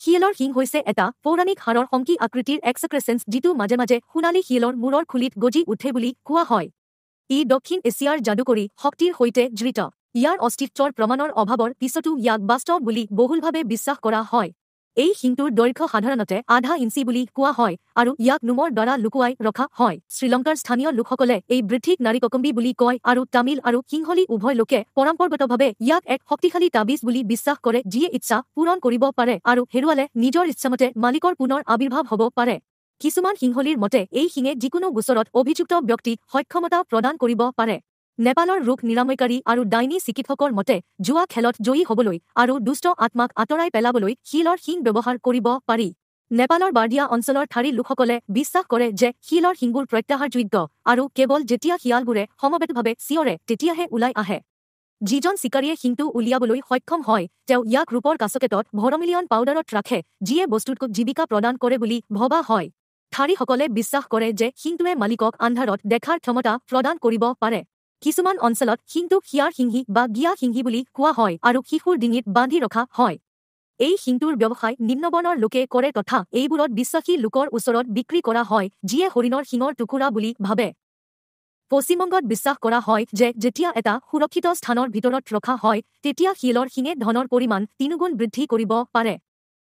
শিয়ালৰ শিং হৈছে এটা পৌৰাণিক হাড়ৰ সংকী আকৃতিৰ এক্সক্ৰেচেন্স যিটো মাজে মাজে সোণালী শিয়ালৰ মূৰৰ খুলিত গজি উঠে বুলি কোৱা হয়। ই দক্ষিণ এছিয়াৰ যাদুকৰী শক্তিৰ সৈতে জড়িত। ইয়াৰ অস্তিত্বৰ প্ৰমাণৰ অভাৱৰ পিছতো ইয়াক বাস্তৱ বুলি বহুলভাৱে বিশ্বাস কৰা হয়। এই শিংটোৰ দৈৰ্ঘ্য সাধাৰণতে আধা ইঞ্চি বুলি কোৱা হয় আৰু ইয়াক নোমৰ দ্বাৰা লুকুৱাই ৰখা হয়। শ্ৰীলংকাৰ স্থানীয় লোকসকলে এই বৃদ্ধিক নাৰীককম্বী বুলি কয় আৰু তামিল আৰু সিংহলী উভয় লোকে পৰম্পৰাগতভাৱে ইয়াক এক শক্তিশালী তাবিজ বুলি বিশ্বাস কৰে যিয়ে ইচ্ছা পূৰণ কৰিব পাৰে আৰু হেৰুৱালে নিজৰ ইচ্ছামতে মালিকৰ পুনৰ আবিৰ্ভাৱ হ'ব পাৰে। কিছুমান সিংহলীৰ মতে এই শিঙে যিকোনো গোচৰত অভিযুক্ত ব্যক্তিক সক্ষমতা প্ৰদান কৰিব পাৰে। নেপালৰ ৰোগ নিৰাময়কাৰী আৰু ডাইনী চিকিৎসকৰ মতে জুৱা খেলত জয়ী হ'বলৈ আৰু দুষ্ট আত্মাক আঁতৰাই পেলাবলৈ শিলৰ শিং ব্যৱহাৰ কৰিব পাৰি। নেপালৰ বাৰ্দিয়া অঞ্চলৰ থাৰী লোকসকলে বিশ্বাস কৰে যে শিলৰ শিংবোৰ প্ৰত্যাহাৰযোগ্য আৰু কেৱল যেতিয়া শিয়ালবোৰে সমবেতভাৱে চিঞৰে তেতিয়াহে ওলাই আহে। যিজন চিকাৰীয়ে শিংটো উলিয়াবলৈ সক্ষম হয় তেওঁ ইয়াক ৰূপৰ কাচকেটত ভৰমিলিয়ন পাউডাৰত ৰাখে যিয়ে বস্তুটোক জীৱিকা প্ৰদান কৰে বুলি ভবা হয়। থাৰীসকলে বিশ্বাস কৰে যে শিংটোৱে মালিকক আন্ধাৰত দেখাৰ ক্ষমতা প্ৰদান কৰিব পাৰে। কিছুমান অঞ্চলত শিংটোক শিয়াৰ সিংহী বা গিয়া সিংহী বুলি কোৱা হয় আৰু শিশুৰ ডিঙিত বান্ধি ৰখা হয়। এই শিংটোৰ ব্যৱসায় নিম্নবৰ্ণৰ লোকে কৰে তথা এইবোৰত বিশ্বাসী লোকৰ ওচৰত বিক্ৰী কৰা হয় যিয়ে হৰিণৰ শিঙৰ টুকুৰা বুলি ভাবে। পশ্চিমবংগত বিশ্বাস কৰা হয় যে যেতিয়া এটা সুৰক্ষিত স্থানৰ ভিতৰত ৰখা হয় তেতিয়া শিয়ালৰ শিঙে ধনৰ পৰিমাণ 3 গুণ বৃদ্ধি কৰিব পাৰে।